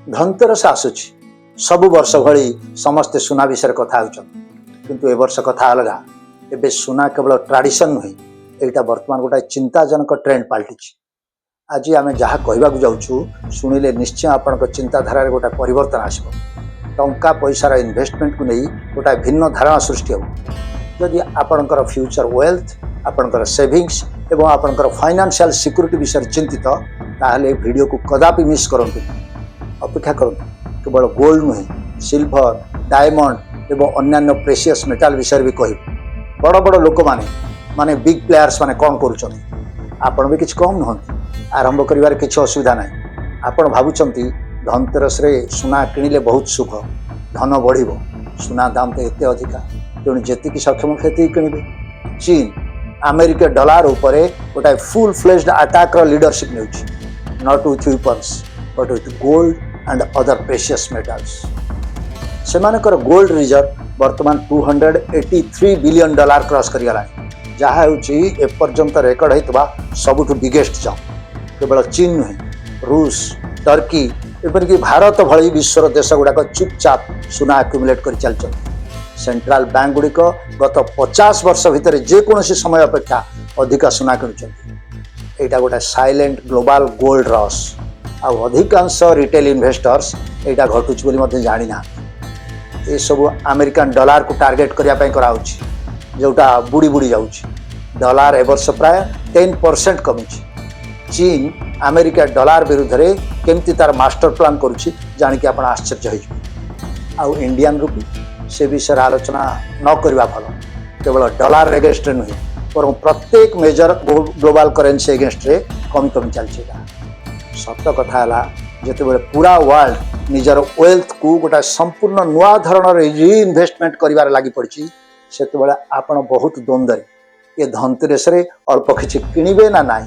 धनतेरस आसुची सब वर्ष भली समस्ते सुना विषय कथा होचन किंतु ए वर्ष कथा अलगा। एबे सुना केवल ट्रेडिशन नुहे, एटा वर्तमान गोटे चिंताजनक ट्रेंड पलटि। आज आम जहाँ कहवाक जाऊँ शुणिले निश्चय आपण चिंताधारा गोटे परिवर्तन आसब। टंका पैसार इन्वेस्टमेंट को नहीं गोटे भिन्न धारणा सृष्टि हो। जदि आपणकर फ्यूचर वेल्थ, आपणकर सेविंग्स एवं आपणकर फाइनेंशियल सिक्योरिटी विषय चिंतित ताहले वीडियो को कदापि मिस करंतु। अपेक्षा करंतु। केवल गोल्ड नुहे, सिल्वर, डायमंड एवं अन्यान्य प्रेशियस मेटाल विषय भी कह। बड़ बड़ लोक माने बिग प्लेयर्स माने कौन करुछंती, आपण भी किछ कम नहंती। आरंभ करिवार किछ असुविधा नाही। आपण भाबुचंती धनतेरस रे सुना किनिले बहुत शुभ, धन बढ़िबो। सुना दाम तो एते अधिका, तेणु जेतिकी सक्षम खेती किनिबे। चीन अमेरिका डॉलर उपरे गोटे फुल फ्लेज्ड अटैक रो लीडरशिप नेउछि, not with weapons but with gold and other precious metals. सेमानकर गोल्ड रिजर्व वर्तमान $283 बिलियन क्रॉस करिगला, जहाँ होछि एपर्यंत रेकर्ड होइतबा सबुठु बिगेस्ट जंप। केवल चीन नुहे, रूस, टर्की एपरिक भारत भली विश्वर देश गुड़ाक चुपचाप सुना आक्युमुलेट कर चलते। सेंट्रल बैंक गुड़िक गत 50 वर्ष भितर जेकोसी समय अपेक्षा अधिका सुना किणुचंती। एटा गोटे साइलेंट ग्लोबल गोल्ड रश। अधिकांश रिटेल इन्वेस्टर्स एटा घटुच बोली जानी ना। ये सब अमेरिकन डॉलर को टार्गेट करने कराउछि, जोटा बुड़ी बुड़ी जाउछि। डॉलर ए वर्ष प्राय 10% कमी। चीन अमेरिका डॉलर विरुद्ध रे केमती तार मास्टर प्लान करुछि जानिक आपण आश्चर्य हो। आउ इंडियन रुपी से विषय आलोचना न करवा भल। केवल डॉलर एगेंस्ट रे नुहे पर प्रत्येक मेजर ग्लोबल करेन्सी एगेंस्ट रे कमी कमी चलछि। सत कथा है जिते पूरा वर्ल्ड निजर वेल्थ को गोटे संपूर्ण नुआ धरण रीइन्वेस्टमेंट कर लगी पड़ी से आपण बहुत द्वंद्व। ये धनतेरस अल्प किसी किणवे ना ना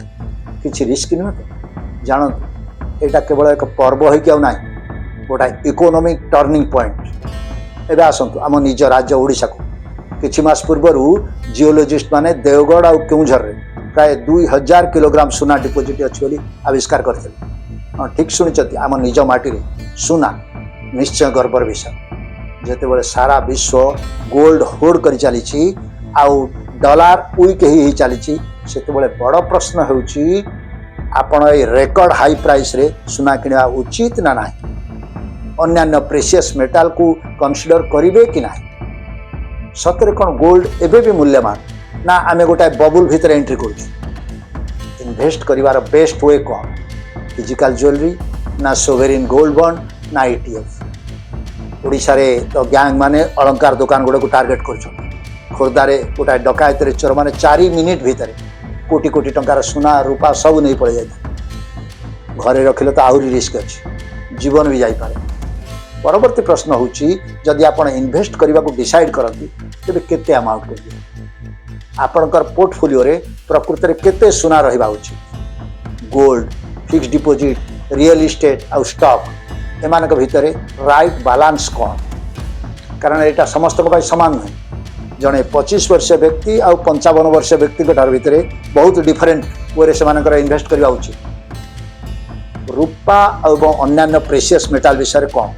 कि रिस्क नुहे तो जानतु। यहाँ केवल एक पर्व हो कि ना गोटे इकोनॉमिक टर्निंग पॉइंट। एवं आसतु आम निज राज्य ओडिशा को किछि मास पूर्वर जियोलॉजिस्ट माने देवगढ़ और केउझर प्राय 2000 किलोग्राम सुना डिपोजिट अच्छी आविष्कार करते। हाँ ठीक शुणी, आम निज माटी रे सुना निश्चय गर्वर विषय। जिते सारा विश्व गोल्ड होल्ड कर चली आउ डॉलर वीक ही चली से बड़ प्रश्न होउछि आपण ए रेकर्ड हाई प्राइस रे सुना किणवा उचित ना ना। अन्यान्य प्रेशियस मेटाल को कंसीडर करिवे कि ना। सतरे कौन गोल्ड एबे भी मूल्यवान ना आमे गोटे बबुल भितर एंट्री करूँ। इन्वेस्ट करिवार बेस्ट वे कौन? फिजिकल ज्वेलरी ना सोवेरिन गोल्ड बॉन्ड ना ETF। ओडिशा रे तो गैंग माने अलंकार दुकान गुड़ा को टार्गेट कर। खोर्धारे गोटे डकायत चोर मैंने 4 मिनिट भितर कोटी कोटी टंकार सुना रूपा सब नहीं पड़ जाए। घरे रखिले तो आहरी रिस्क अच्छी, जीवन भी जापे। परवर्ती प्रश्न होची जदि आपण इन्वेस्ट करने को डिसाइड करती तेरे केते अमाउंट करिवे। आपणकर पोर्टफोलियो रे प्रकृति में केते सुना रहिबा उचित। Gold, fix deposit, real estate आउ स्टॉक एमानक भितरे राइट बैलेंस कौन? कारण यहाँ समस्त सामान नुहे। जड़े 25 वर्षीय व्यक्ति आउ 55 वर्षीय व्यक्ति भितर बहुत डिफरेंट वे से इन्वेस्ट करवा उचित। रूपा और अन्यान्य प्रेशियस मेटाल विषय कौन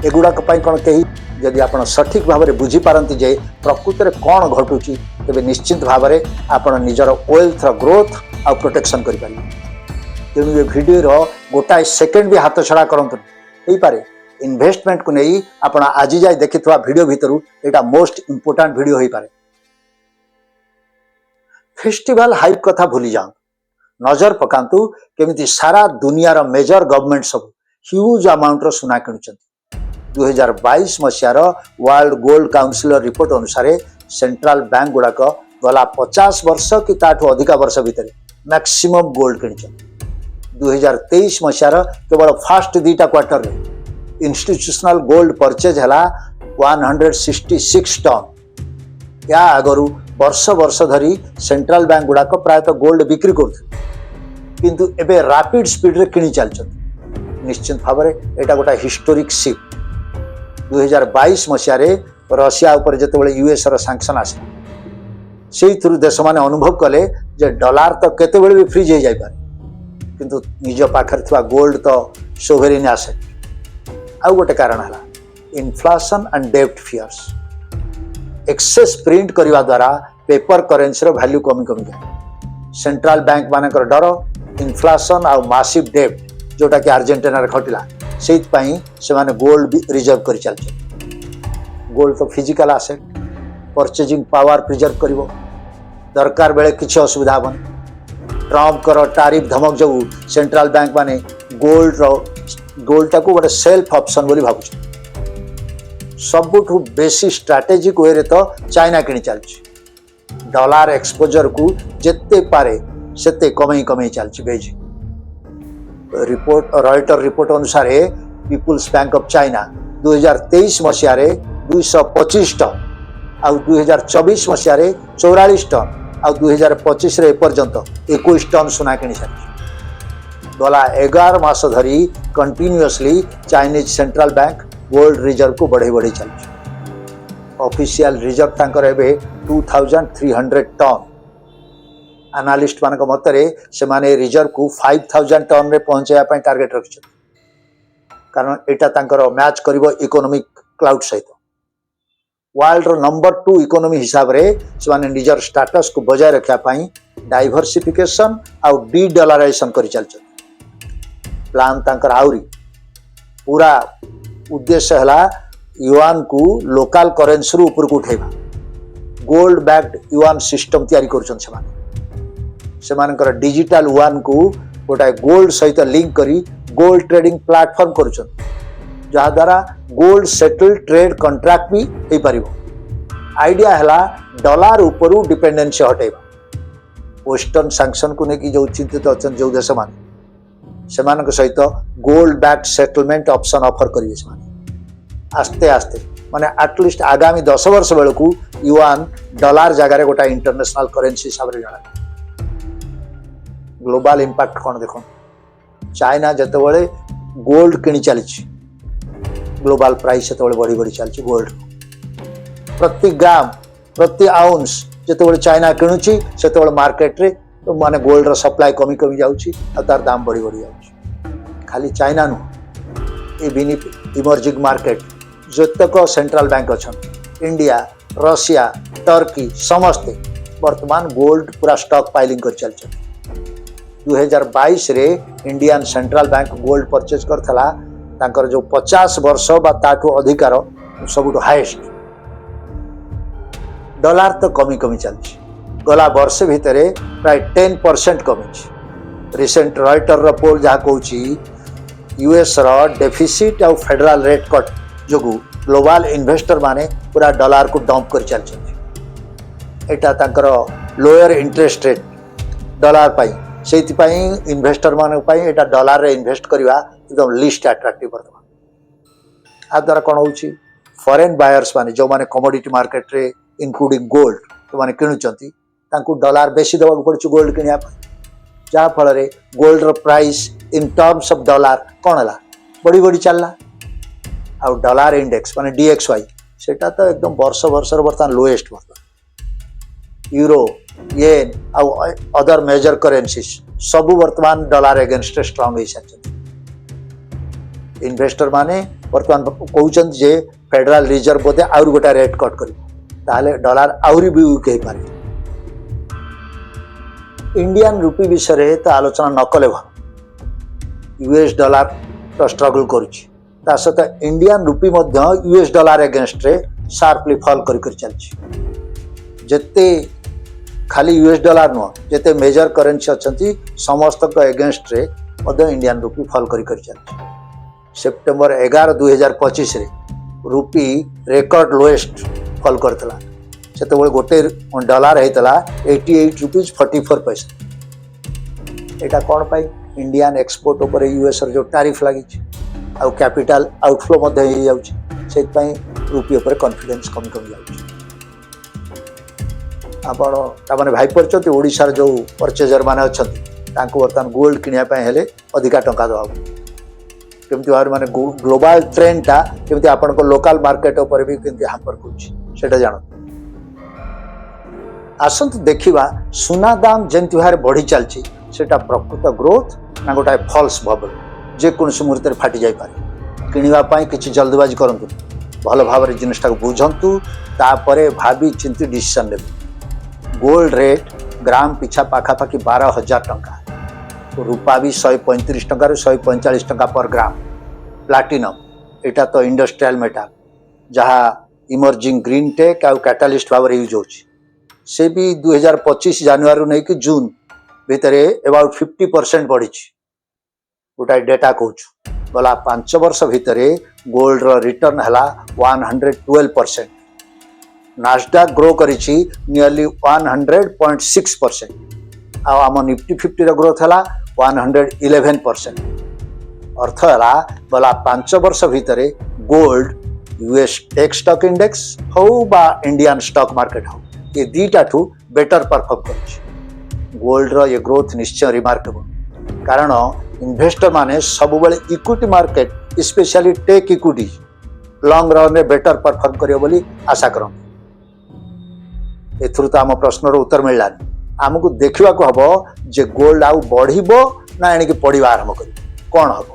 एगुड़ाक कौन कहीं जदि आप सठिक भाव में बुझीपारती जे प्रकृत में कौन घटुची तेरे निश्चित भाव में आप निजर वेल्थ ग्रोथ आउ प्रोटेक्शन करें। तेणु ये वीडियो गोटाए सेकेंड भी हाथ छड़ा करंतु हो पारे। इन्वेस्टमेंट को नहीं आप आज जाए देखि वीडियो भितर यहाँ मोस्ट इंपोर्टेंट वीडियो हो पारे। फेस्टिवल हाइप कथा भूली जाओ, नजर पकांतु केमिति सारा दुनियार मेजर गवर्नमेंट सब ह्यूज अमाउंट सुना किणुचंती। 2022 मसीहार वर्ल्ड गोल्ड काउंसिल रिपोर्ट अनुसार सेंट्रल बैंक गुड़ाक गला 50 वर्ष कि ताठू अधिका वर्ष भितर मैक्सिमम गोल्ड किणुचंती। 2023 मसीहार केवल फास्ट 2टा क्वार्टर रे इंस्टीट्यूशनल गोल्ड परचेज है 166 टन। या आगरू वर्ष वर्ष धरी सेंट्रल बैंक गुड़ाक प्रायतः गोल्ड बिक्री करते किंतु एबे रैपिड स्पीड रे किणी चलछन। निश्चित भाव में यहाँ गोटे हिस्टोरिक शिफ्ट। 2022 मसीह रशिया उपर जिते यूएस सांक्शन आसे से देश मैंने अनुभव कले जे डॉलर तो केते भी फ्रीज हो जाए किंतु निज पाखर थिबा गोल्ड तो सोवेरिन एसेट आउ गोटे कारण है इन्फ्लेशन एंड डेब्ट फियर्स एक्सेस प्रिंट करने द्वारा पेपर करेन्सी वैल्यू कमी कमी जाए सेंट्रल बैंक मानकर डर इन्फ्लेशन आउ मासिव डेब्ट जोटा कि अर्जेंटीना घटला से गोल्ड रिजर्व कर चलते गोल्ड तो physical asset purchasing power preserve कर दरकार बेले किसी असुविधा हेन ट्रम्प कर टारिफ धमक जो सेंट्रल बैंक माने गोल्ड टाक गोटे सेल्फ ऑप्शन बोली भावुँ सबुठु बेसी स्ट्रैटेजिक वे रे तो चाइना किणी चलछि डॉलर एक्सपोजर को जिते पारे सेते कमई कमई चलछि बेजिंग रिपोर्ट रॉयटर रिपोर्ट अनुसार पीपुल्स बैंक ऑफ चाइना 2023 मसीह 225 टन आउ 2024 मसीह 44 टन आउ 2025 रे पर्यंत 21 टन सुना किणी सारी गला 11 मास धरी continuously Chinese central bank gold reserve को बढ़े बढ़े चलछि ऑफिशियल रिजर्व तांकर एबे 2300 टन एनालिस्ट मान मतरे से माने रिजर्व को 5000 टन रे पहुंचाया पई टार्गेट रखछ कारण एटा तांकर मैच करिवो इकोनॉमिक क्लाउड सहित वर्ल्ड रो नंबर 2 इकोनॉमी हिसाब रे से माने निजर स्टेटस को बजाय रखा पई डाइवर्सिफिकेशन आउ डी डॉलराइजेशन करि चलछ प्लान तांकर आउरी पूरा उद्देश्य है युआन को लोकल करेन्सी ऊपर को उठेबा गोल्ड बैक्ड युआन सिस्टम तैयारी कर डिजिटल युआन को गोटाए गोल्ड सहित लिंक करी गोल्ड ट्रेडिंग प्लेटफॉर्म कर जहा द्वारा गोल्ड सेटल ट्रेड कंट्राक्ट भी हो पार आइडिया है डॉलर ऊपर डिपेंडेंसी हटेबा वेस्टर्न सैंक्शन को लेकिन जो चिंतित अच्छा जो देश मान से सहित gold backed settlement option offer करेंगे आस्ते आस्ते माने एटलिस्ट आगामी 10 वर्ष बेलू युआन डॉलर जगार गोटा इंटरनेशनल करेन्सी हिसाब से जाना ग्लोबल इंपैक्ट कौन देख चाइना जिते गोल्ड किणी चली ग्लोबल प्राइस से बढ़ी बढ़ी चलती गोल्ड प्रति ग्राम प्रति आउंस जिते चाइना किणुची से मार्केट रे माने गोल्ड रो सप्लाई कमी कमी जाउची आ तार दाम बढ़ी बढ़ी जाउची खाली चाइना नु ए इमर्जिंग मार्केट जतक सेंट्रल बैंक अच्छा इंडिया रशिया टर्की समस्ते वर्तमान गोल्ड पूरा स्टॉक पाइलिंग कर चलते 2022 रे Indian central bank gold purchase करथला तांकर जो 50 वर्ष बा ताठू अधिकार सबुठु हाईएस्ट डॉलर तो कमी कमी चलछि गला वर्ष भितर प्राय 10% कमी रिसेंट रॉयटर पोल जहाँ कहूँ यूएस रो डेफिसिट आउ फेडरल रेट कट जो ग्लोबल इन्वेस्टर माने पूरा डॉलर को डंप कर चलते एटा तांकर लोअर इंटरेस्ट रेट डॉलर पाई से इन्वेस्टर मान एटा डॉलर रे इन्वेस्ट करवा एकदम लिस्ट अट्रैक्टिव बर्तमान आ द्वारा कौन हो फॉरेन बायर्स माने जो माने कमोडिटी मार्केट रे इंक्लूडिंग गोल्ड तो माने किणुचंती तांकू डॉलर बेसी देवा पड़छ गोल्ड किनिया जहाँ फल गोल्ड रो price in terms of dollar कौन है बढ़ी बढ़ी चलला आउ डॉलर इंडेक्स माने DXY सेटा तो एकदम वर्ष वर्ष बर्तमान लोएस्ट बर्तमान यूरो येन आउ अदर मेजर करेन्सीज सबू वर्तमान डॉलर एगेंस्ट स्ट्रांग हो सारी इन्वेस्टर माने वर्तमान कहउछन जे फेडरल रिजर्व बोधे आउर गोटा रेट कट करी ताले डॉलर आउरी भी वीक हो पारे इंडियन रुपी विषय तो आलोचना न कले भल यूएस डॉलर तो स्ट्रगल करुच्ची ता सहित Indian rupee US dollar against रे शार्पली फॉल कर चलती जेते खाली यूएस डॉलर नुह जेते मेजर करेन्सी अच्छी समस्त एगेंस्ट रे इंडियन रुपी फॉल कर चलती सेप्टेम्बर 11 2025 रे रुपी रेकर्ड लोएस्ट फॉल करता से गोटे डॉलर होता 88 रुपीज 44 पैसा यहाँ कौन पाई इंडियन एक्सपोर्ट उपर यूएस जो टैरिफ लगी आउ कैपिटल आउटफ्लो रुपी उपर कॉन्फिडेंस कमी कमी जाने भाई पड़ते ओडिशार जो परचेजर माने अच्छा बर्तमान गोल्ड किनापी हेले अधिका टंका दवा केमती भाव माने ग्लोबल ट्रेंडटा केमती आपण लोकल मार्केट उपर भी केमती हापर करा जान आसतु देखा सुना दाम जमती भाव बढ़ी चलती सेटा प्रकृत ग्रोथ ना गोटाए फॉल्स बबल जेकोसी मुहूर्त फाटी जाए पारे किणवाई किसी जल्दबाजी करूँ भल भाव जिनटा बुझंतु तापरे भाभी चिंती डिसीजन ले। गोल्ड रेट ग्राम पिछा पाखापाखि 12,000 टंका, रूपा भी 135 टंका 145 टंका पर ग्राम। प्लाटिनम एटा तो इंडस्ट्रियल मेटाल जहाँ इमर्जिंग ग्रीन टेक आउ कैटालिस्ट भाव यूज हो से भी 2025 जनवरी नहीं कि जून भितर अबाउट 50% बढ़ी गोटाए डेटा कहूँ। गला 5 वर्ष भितर गोल्ड रिटर्न है 112%। नास्डाक ग्रो करी नियरली 100.6%। आम निफ्टी 50 ग्रोथ है 111%। अर्थ है गला 5 वर्ष भितर gold US tech stock index हो बा इंडियन स्टॉक मार्केट हो ये दीटा ठू बेटर परफॉर्म कर। गोल्ड रो ये ग्रोथ निश्चय रिमार्केबल कारण इन्वेस्टर माने सब बेले equity market specially tech equity long run में बेटर परफॉर्म करियो बोली आशा करम। एथुर तो आम प्रश्नर उत्तर मिलला आमको देखा हम जे गोल्ड आउ बढ़िबो ना एणिक पढ़ा आरंभ कर कौन हम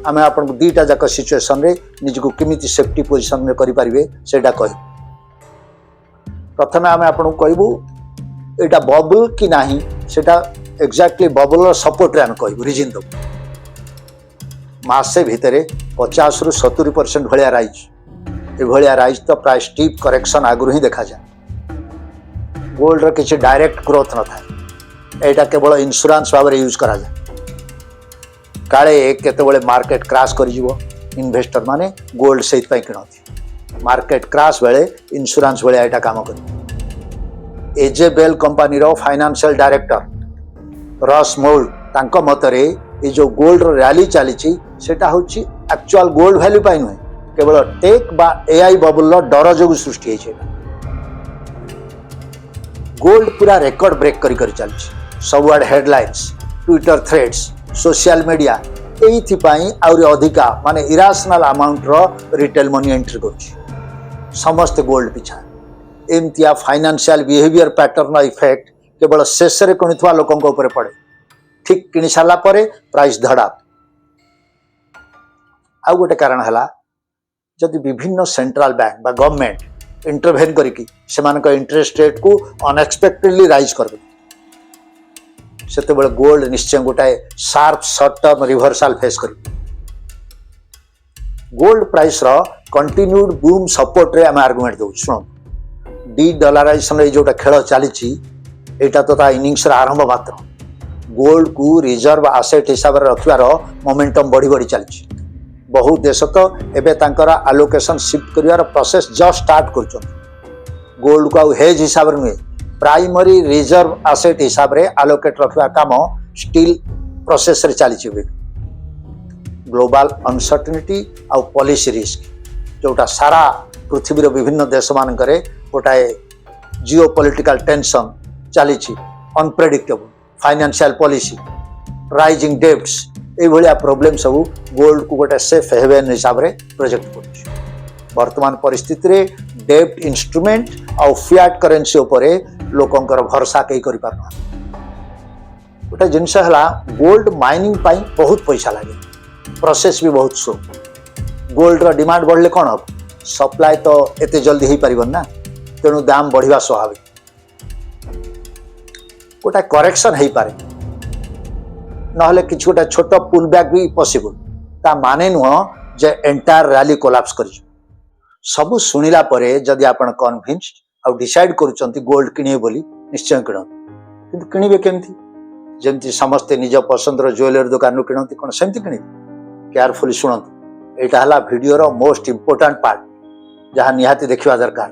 आम आपन को दीटा जाक सिचुएशन रे निजको केमिति सेफ्टी पोजिशन में करि परिबे सेटा कहि। प्रथमे आम आपन को कहबू एटा बबल कि नाही सेटा एक्जाक्टली बबल सपोर्ट रे आम कहबू रिजन दो। मासे भितरे 50 रु 70% भलिया राइज ए भलिया राइज तो प्राइस स्टीप करेक्शन आगु ही देखा जाए। गोल्ड रो किसी डायरेक्ट ग्रोथ न था एटा केवल इंश्योरेंस भाव यूज करा जाए। काले केतबेले मार्केट क्राश कर इन्वेस्टर माने गोल्ड से किणती मार्केट क्राश बेले इंश्योरेंस बेले एटा काम कर। एजेबेल कंपनी रो फाइनेंशियल डायरेक्टर रस मोल्ड तांको मतरे ये जो गोल्ड रो रैली चली सेटा होची एक्चुअल गोल्ड वैल्यू पाई नुहे केवल टेक बा एआई बबल डर जो सृष्टि है। गोल्ड पूरा रेकर्ड ब्रेक करी चली सबुआड headlines Twitter threads social media एइथिपाई आउरी अधिका माने इराशनल अमाउंट रो रिटेल मनी एंट्री कर समस्त गोल्ड पिछा एमतिया फाइनेंशियल बिहेवियर पैटर्न इफेक्ट केवल शेष रे किणुवा लोकों ऊपर पड़े। ठीक किणी सारा परे प्राइस धड़ा। आउ गोटे कारण है जदि विभिन्न सेंट्रल बैंक बा गवर्नमेंट इंटरभेन करिकी सेमानक इंटरेस्ट रेट को अनएक्सपेक्टेडली राइज कर सेते गोल्ड निश्चय गोटाए sharp short term reversal face कर। गोल्ड प्राइस रो कंटिन्यूड बूम सपोर्ट रे हम आर्गुमेंट दउ सुनो डी डॉलराइजेशन रे जोटा खेल चली एटा तो ता इनिंग्स रा आरंभ मात्र। गोल्ड को रिजर्व आसेट हिसाब रे रखिवार मोमेंटम बढ़ी बढ़ी चली। बहुत देश तो एबे तांकर आलोकेशन शिफ्ट करिवार प्रोसेस जस्ट स्टार्ट कर। गोल्ड को आउ हेज हिसाब रे नुहे प्राइमरी रिजर्व आसेट हिसाब रे आलोकेट रखिवा काम स्टिल प्रोसेस रे चली। ग्लोबल अनसर्टेनिटी आउ पॉलिसी रिस्क जोटा सारा पृथ्वी विभिन्न देश मानकरे गोटाए जियो पॉलिटिकल टेंशन चली unpredictable financial policy rising debts ये प्रॉब्लम सब गोल्ड को गोटे सेफ हेवन हिसाब रे प्रोजेक्ट कर। वर्तमान परिस्थिति रे डेब्ट इंस्ट्रूमेंट आउ फिएट करेंसी उपरे लोकंकर भरोसा कई करि पारना। गोटे जिनस है गोल्ड माइनिंग पाई बहुत पैसा लगे प्रोसेस भी बहुत स्लो। गोल्ड रो डिमांड बढ़ले कौन हम सप्लाई तो एते जल्दी हो पार ना तेणु दाम बढ़िया स्वाभाविक। गोटे करेक्शन हो पारे नहले किछ गोटे छोट पुल बैक भी पॉसिबल ता माने नुह जे एंटायर रैली कोलैप्स कर। सब सुनिला परे जदि आपण कन्विन्स्ड आ डिसाइड करूचंती गोल्ड किनिए बोली निश्चय किण किंतु किनिबे केमती जेमती समस्ते निज पसंद रो ज्वेलरी दुकान नु किणती कोन सेमती किनिबे। केयरफुली सुनंतु एटा हला वीडियो रो मोस्ट इंपोर्टेंट पार्ट जहां निहाती देखिबा दरकार।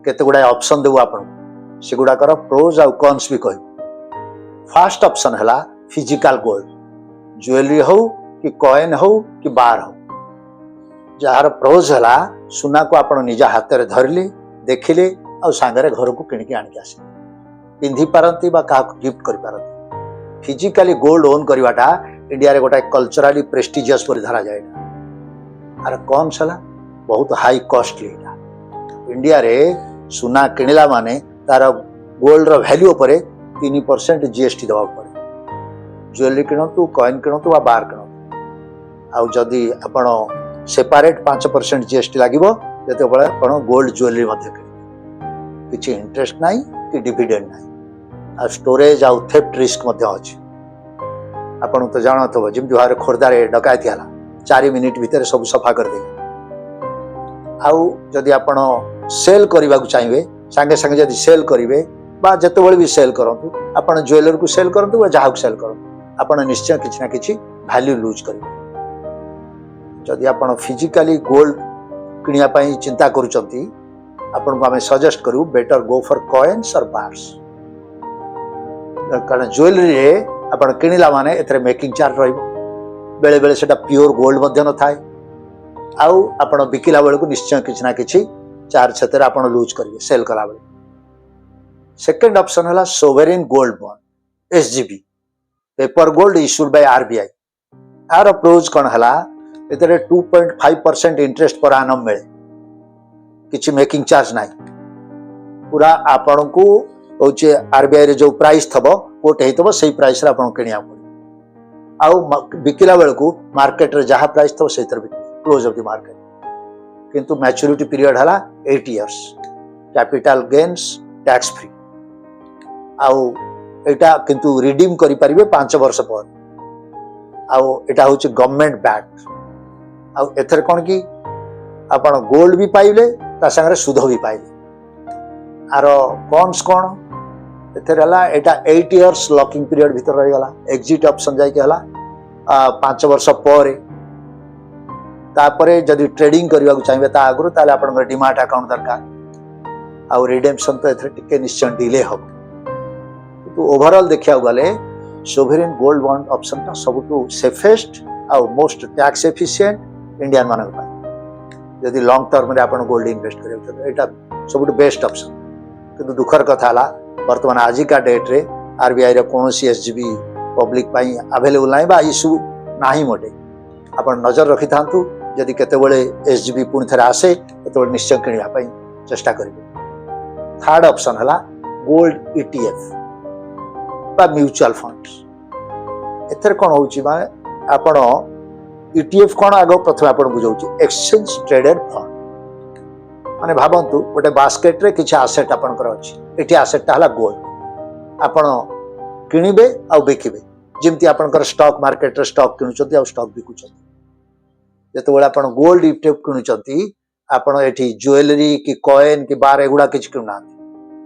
केते गुडा ऑप्शन देबो आपण से गुडा कर प्रोज आ कॉन्स भी कहबो। फर्स्ट ऑप्शन हला फिजिकल गोल्ड ज्वेलरी हो कि कॉइन हो कि बार हो जार प्रोज हला सुना को आपण निजा हाथ रे धरले देखिले आ सांगरे घर को किणकी आनिक आसे पिंधि पारंती बा का गिफ्ट करि पारंती। फिजिकली गोल्ड ओन करवाटा इंडिया रे गोटा कल्चरली प्रेस्टिजियस पर धरा जाए। आर कौन सला बहुत हाई कॉस्टली इंडिया रे सुना किणला माने तार गोल्ड रो वैल्यू पर 3% जीएसटी दवा पड़े। ज्वेलरी किणतु कॉइन किणतु बा बार किणतु आउ जदि आपण सेपरेट 5% जीएसटी लगे जो गोल्ड ज्वेलरी किसी इंटरेस्ट ना कि डिविडेंड ना स्टोरेज आउ थेफ्ट रिस्क अच्छी आपन तो जान थो जमी भाव खोर्धार डकायती है 4 मिनिट भितर सब सफा कर दे आदि आप सेल करने को चाहिए सांगे सांगे जब सेल करेंगे जिते भी सेल करूँ आप ज्वेलर को सेल करूँ जहाँ सेल करूँ आप निश्चय किसी ना कि वैल्यू लूज करेंगे जदि आप फिजिकली गोल्ड किनापी चिंता करें सजेस्ट करूँ बेटर गो फॉर कॉइन्स और बार्स कारण ज्वेलरी रे आप किणला माने एथरे मेकिंग चार्ज बेले बेले से प्योर गोल्ड न थाए आप बिकिला बेलू निश्चय किसी ना कि चार्ज से आप लूज करेंगे सेल कला बेले सेकेंड ऑप्शन है sovereign gold bond SGB paper gold issued by RBI यार प्रोज कौन है 2.5% इंटरेस्ट पर आनम मिले किसी मेकिंग चार्ज ना पूरा आपण को हूँ आरबीआई रे जो प्राइस थबो कोट होता से प्राइस आप किणा पड़े आउ बिकिला बेलू मार्केट रे जहाँ प्राइस थो से क्लोज ऑफ द मार्केट किंतु मैच्योरिटी पीरियड है 8 years capital gains tax free आउ एटा किंतु रिडीम करि परिबे 5 वर्ष पर आउ एटा होची गवर्नमेंट बैक्ड आउ एथर कोन की आपण गोल्ड भी पाइले ता संगे सुध भी पाइले आर कॉन्स कोन एथर हला एटा 8 इयर्स लॉकिंग पीरियड भीतर रही गला एग्जिट ऑप्शन जाय के हला 5 वर्ष पर तापरे जदि ट्रेडिंग करबा को चाहिए ता आगु ताले आपण डिमार्ट अकाउंट दरकार आउ रिडेम्पशन तो एथर टिके निश्चय डिले हो तो ओवरऑल देखा गले सोवेरेन गोल्ड बॉन्ड ऑप्शन टा सबुठु सेफेस्ट आउ मोस्ट टैक्स एफिशिएंट इंडियन मानक जदि लॉन्ग टर्म रे आपण गोल्ड इन्वेस्ट करियो एटा सबुठु बेस्ट ऑप्शन किंतु दुखर कथा हला वर्तमान आजिका डेट रे आरबीआई रे कोनोसी एसजीबी पब्लिक पाई अवेलेबल नाही बा इशू नाही मोटे आपण नजर रखि थांतु जदि केतेबेले एसजीबी पुणी थरे आसे केतेबेले निश्चय किनिया पाई चेष्टा करिवे थर्ड ऑप्शन हला गोल्ड ईटीएफ बा म्यूचुअल फंड्स एथर कोन होउची बा आपण ईटीएफ कोन आगो प्रथम आपण बुझौची एक्सचेंज ट्रेडेड फंड माने भाबंतु गोटे बास्केट रे किछ एसेट आपण कर अछि एठी एसेट ता हला गोल्ड आपण किनिबे आ बिकिबे जेमति आपण स्टॉक मार्केट रे स्टॉक किनुचंती आ स्टॉक बिकुचंती जते बेला आपण गोल्ड ईटीएफ किनुचंती आपण एठी ज्वेलरी कि कॉइन कि बार एगुडा किछ किनुना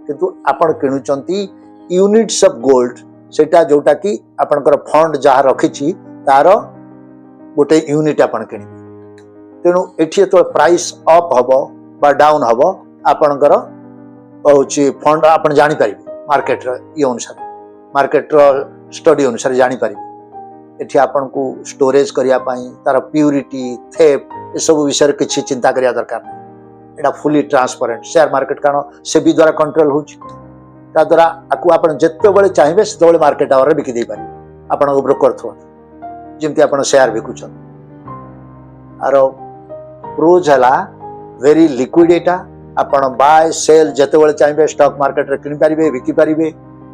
किंतु आपण किनुचंती यूनिट्स ऑफ गोल्ड सेटा जोटा कि आपनकर फंड जहाँ रखी तार गोटे यूनिट आपण किनिबे तेणु एठी तो प्राइस अप हबो बा डाउन हबो आपनकर होची फंड आपण जानि परिबे मार्केट रे ई अनुसार मार्केट रो स्टडी अनुसार जानि परिबे एठी आपण को स्टोरेज करिया पाई तार प्यूरिटी थेप ए सब विषय किछि चिंता करिया दरकार नै एटा फुली ट्रांसपेरेंट शेयर मार्केट कारण सेबी द्वारा कंट्रोल होची ता द्वारा आपको आप जिते बड़े चाहिए से मार्केट आवर बिकी दे पारे आपण ब्रोकर थ्रू जमती आप शेयर बिकुचन आर प्रोज है वेरी लिक्विड एटा आपण बाय सेल जिते बड़े चाहिए स्टॉक मार्केट रे किनि पारिबे बिकी पारिबे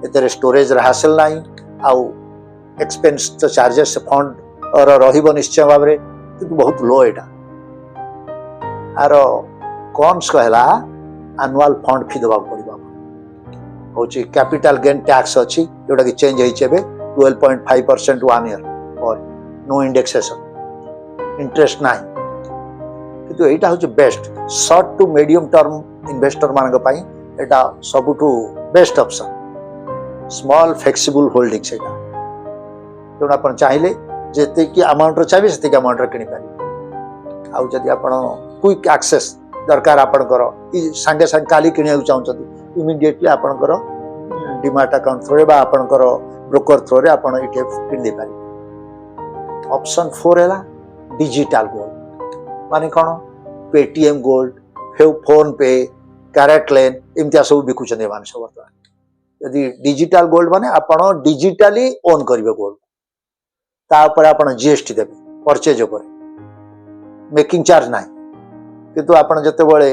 एतरे स्टोरेज रे हासिल नाही आउ एक्सपेंस तो चार्जेस फंड और रहिबो निश्चय भाव रे किंतु बहुत लो एटा आर कॉन्स कहला एनुअल फंड फी देबा पड़िबो होची कैपिटल गेन टैक्स अच्छी जोटा कि चेंज होइछे बे 12.5% 1 ईयर और नो इंडेक्सेशन इंटरेस्ट नाही किंतु एटा होची best short to medium term investor मानक पई एटा सबुठु best option small flexible holding सेटा जोना अपन चाहिले जेते कि अमाउंट रो चाहिए सेते कि अमाउंट रो किनि पारि आउ जदि आपण क्विक एक्सेस दरकार आपण करो ई संगे संग काली किनिया चाहउछथि इमिडिएटली आपनकर डिमार्ट अकाउंट थ्रू बा आपनकर ब्रोकर थ्रू रे आपण ईटीएफ किन दे पारि ऑप्शन 4 हैला डिजिटल गोल्ड माने कोन पेटीएम गोल्ड फोन पे कैरेट लेन इम्तिया सब बिकु छने मान सब यदि डिजिटल गोल्ड माने आपण डिजिटली ओन करिवे गोल्ड ता ऊपर आपण जीएसटी देबे परचेज ऊपर मेकिंग चार्ज नाही किंतु आपण जते बळे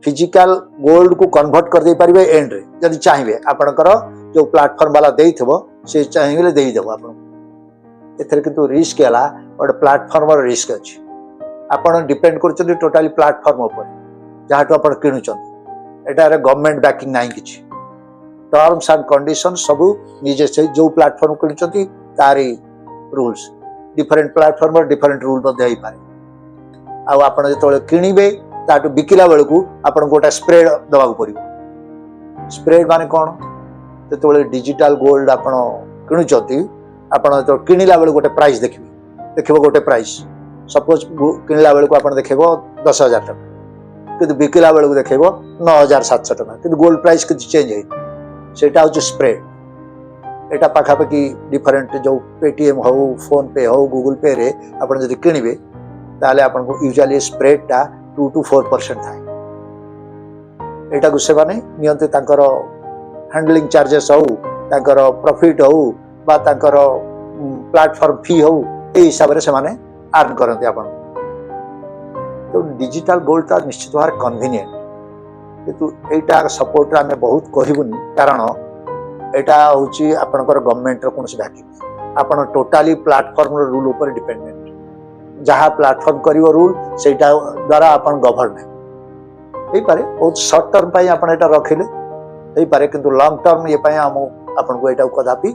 फिजिकल गोल्ड को कन्वर्ट कर दे पारिबे एंड रे जदि चाहिए आपनकर जो प्लेटफॉर्म वाला देइथबो से चाहिए देइ देबो आपण एथरे किंतु रिस्क हैला और प्लेटफॉर्म रो रिस्क अछि आपण डिपेंड कर टोटाली प्लाटफॉर्म उपर जहाँ आप किणुचंती एटार गवर्नमेंट बैकिंग नहीं किछि टर्म्स एंड कंडीशन सब निजे से जो प्लाटफॉर्म किणुचंती तारी rules different platform different rule पारे आपण जो किणवे ताटू बिकिला बेलू आपन गोटे स्प्रेड दवा पड़ो स्प्रेड माने कौन जो डिजिटल गोल्ड आपण किणुचंती आपण जो किणला बेलू गोटे प्राइस देखिए गोटे प्राइस सपोज किणला बेलू आप देखे 10,000 टका कि बिकिला बेलू देखे 9,700 टका कि गोल्ड प्राइस किसी चेंज होटा हूँ स्प्रेड एटा पाखापाखि डिफरेंट जो पेटीएम हो फोन पे हो गूगल पे रे आप किणवे ताले आपको यूजुअली स्प्रेडटा 2 to 4% थाए एटा को से माने नियंते तांकर हैंडलिंग चार्जेस हो तांकर प्रॉफिट हो बा तांकर प्लेटफॉर्म फी हो ए हिसाब से माने अर्न करते आपण तो डिजिटल गोल्ड ता निश्चित भाव कन्वीनियंट किंतु एटा सपोर्ट आमे बहुत कहबुनी कारण एटा होची आपनकर गवर्नमेंट रो कोनसी बैकिंग आपण टोटली प्लेटफॉर्म रो रूल ऊपर डिपेंडेंट जहाँ प्लेटफॉर्म करिवो रूल सेटा द्वारा आपण गवर्न है पारे बहुत शॉर्ट टर्म पाई आपण एटा रखिले है पारे किंतु लॉन्ग टर्म ये पाई हम आपण को एटा कदापि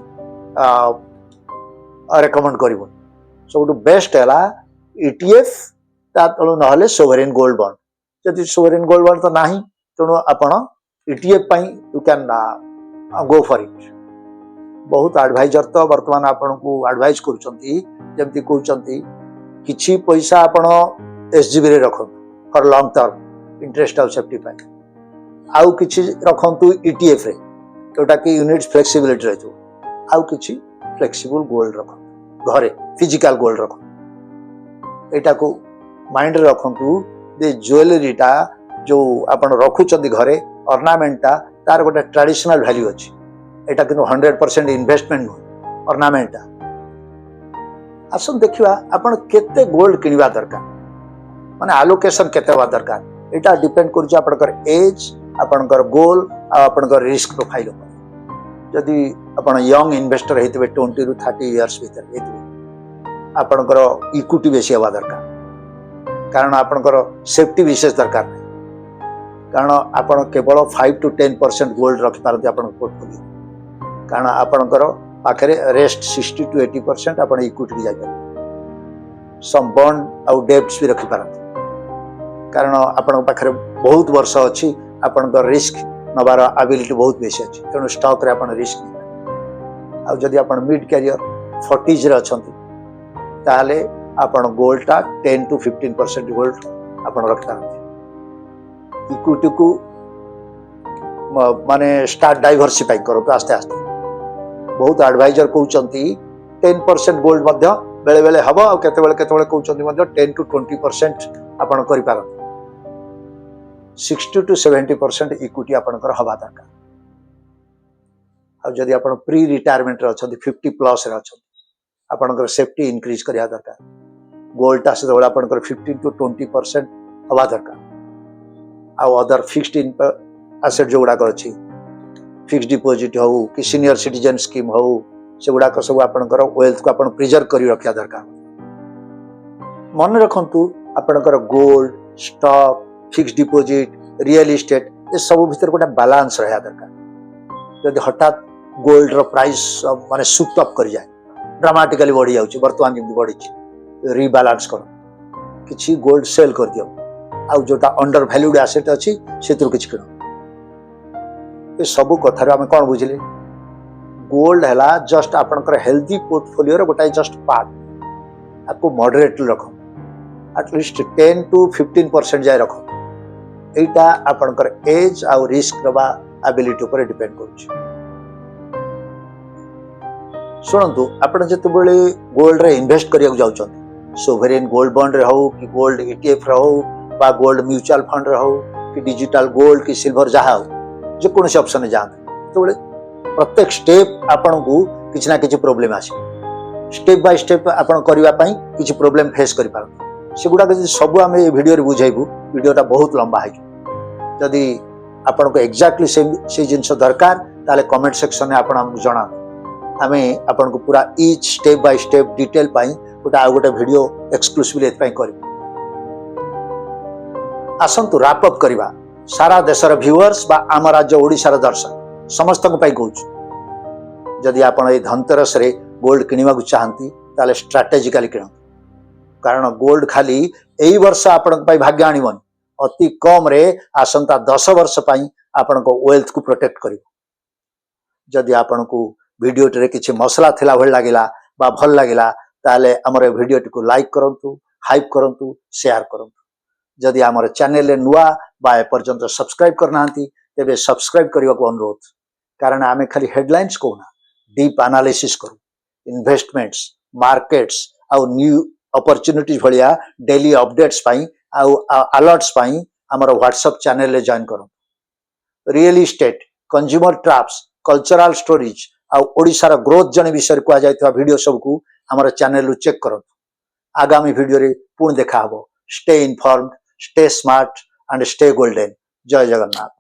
रेकमेंड करिवो सबटु बेस्ट हैला ईटीएफ ता तळु नहले सोवरेन गोल्ड बॉन्ड जदि सोवरेन गोल्ड बॉन्ड तो नाही तणु आपण ETF pi you can go for it बहुत एडवाइजर तो वर्तमान आपण को एडवाइस करूचंती जेमति कहउचंती किछि पैसा आपण एसजीबी रे रखन for long term interest of safety पाई आउ किछि रखंतु ईटीएफ रे जोटा कि यूनिट्स फ्लेक्सिबिलिटी रहतो आउ किछि फ्लेक्सिबल गोल्ड रखन घरे फिजिकल गोल्ड रखन एटा को माइंड रे रखंतु दे ज्वेलरीटा जो आपण रखुचंदी घरे ऑर्नामेंटटा तार गोटे ट्रेडिशनल वैल्यू अछि एटा किनु 100% इन्वेस्टमेंट ऑर्नामेंटटा आसन देखिवा आपण केते गोल्ड किनिबा दरकार माने एलोकेशन केते बा दरकार एटा डिपेंड करछ आपनकर एज आपनकर गोल आ आपनकर रिस्क प्रोफाइल पर जदि आपण यंग इन्वेस्टर हेतबे 20 रु 30 इयर्स भीतर हेतबे आपनकर इक्विटी बेसी हवा दरकार कारण आपनकर सेफ्टी विशेष दरकार नै कारण आपण केवल 5 to 10% गोल्ड रखि पारती आपण पोर्टफोलियो कारण आपनकर पाखरे रेस्ट 60 to 80% आपण इक्विटी की जाय सम बॉन्ड आउ डेब्ट्स भी रखि पारती कारण आपण पाखरे बहुत वर्ष अछि आपण रिस्क नबार एबिलिटी बहुत बेसी अछि तेणु स्टॉक रे आपण रिस्क नै आ जदि आपण मिड कैरियर 40s रे अछंती ताले आपण गोल्डटा 10 to 15% गोल्ड आपण रखि पारती इक्विटी को माने स्टार्ट डाइवर्सिफाई करो तो आस्ते आस्ते बहुत एडवाइजर कहउचंती 10% गोल्ड मध्य बेले बेले हबो आ केते बेले कहउचंती मध्य 10 to 20% आपण करि पारन 60 to 70% इक्विटी आपण कर हबा दरकार आ जदि आपण प्री रिटायरमेंट रे अछंती 50 प्लस रे अछंती आपण कर सेफ्टी इंक्रीज करिया दरकार गोल्ड ता से आपण कर 15 to 20% हबा दरकार आ अदर फिक्स्ड इन एसेट जो गुडा अछि फिक्स्ड डिपॉजिट हो कि सीनियर सिटीजन स्कीम हो से गुडा सब आपनकर वेल्थ को आपण प्रिजर्व करी रखिया दरकार मन रखंतु आपनकर gold stock fixed deposit real estate ये सब भीतर गोटे बैलेंस रहा दरकार जदि हठात गोल्ड रो प्राइस माने सुट अप कर जाए ड्रामाटिकली बढ़ी जाउची वर्तमान जेमि बढ़ी रीबैलेंस करो किछि गोल्ड सेल कर दियो आ जोटा अंडर वैल्यूड एसेट अछि सेतु किछि किनो ये सब कथार आम कौन बुझिले गोल्ड है जस्ट आपनकर हेल्दी पोर्टफोलियो गोटाए जस्ट पार्ट आपको मॉडरेट रख एटलिस्ट 10 to 15% जाए रख एटा आपनकर एज आ रिस्क रबा एबिलिटी ऊपर डिपेंड करूछ सुनंतु आपण जते बेले गोल्ड रे इन्वेस्ट करिया जाउछन सोवरेन गोल्ड बॉन्ड रे हो कि गोल्ड ईटीएफ रे हो बा गोल्ड म्यूचुअल फंड रे हो कि डिजिटल गोल्ड कि सिल्वर जहा हो जो कौन से ऑप्शन जाते तो प्रत्येक स्टेप आपण को किसी ना किसी प्रोब्लेम आसे स्टेप बाय स्टेप आपण करबा पई किसी प्रोब्लेम फेस करि पारन सेगुडा सब आम ये वीडियो रे बुझाइबू वीडियोटा बहुत लंबा है जदि आपण को एक्जाक्टली से जिनस दरकार ताले कमेंट सेक्शन में आपण हमको जणा आमे आपण को पूरा each step by step detail पाई गोटे आ गोटे वीडियो एक्सक्लूसिवली एत पाई करिबू आसंतु रैप अप करवा सारा देशर व्यूअर्स बा आम राज्य ओडिशार दर्शक समस्त कहूँ जदि आपण ये धनतेरस रे गोल्ड किनिबा चाहती ताले स्ट्राटेजिकली किण कारण गोल्ड खाली एई वर्ष आपण भाग्य आणिबन अति कम रे आसंता 10 वर्ष पई आपण वेल्थ को प्रोटेक्ट करिवो जदि आपण को वीडियो रे किछि मसला थिला भल लागिला बा भल लागिला ताले हमर वीडियो को लाइक करंतु हाइप करंतु शेयर करंतु जदि हमर चैनल रे नुआ बा ए पर्यंत सब्सक्राइब करनांती तेबे सब्सक्राइब करबा को अनुरोध कारण आमे खाली हेडलाइंस कोना डीप एनालिसिस करू इन्वेस्टमेंट्स मार्केट्स आ न्यू अपॉर्चुनिटीज भलिया डेली अपडेट्स पाई आउ अलर्ट्स पाई हमर व्हाट्सएप चैनल रे जॉइन करू real estate consumer traps cultural stories आ ओडिसा रो ग्रोथ जने विषय को आ जायतवा वीडियो सब को हमर चैनल रु चेक करू आगामी वीडियो रे पुन देखा हबो stay informed stay smart and stay golden जय जगन्नाथ।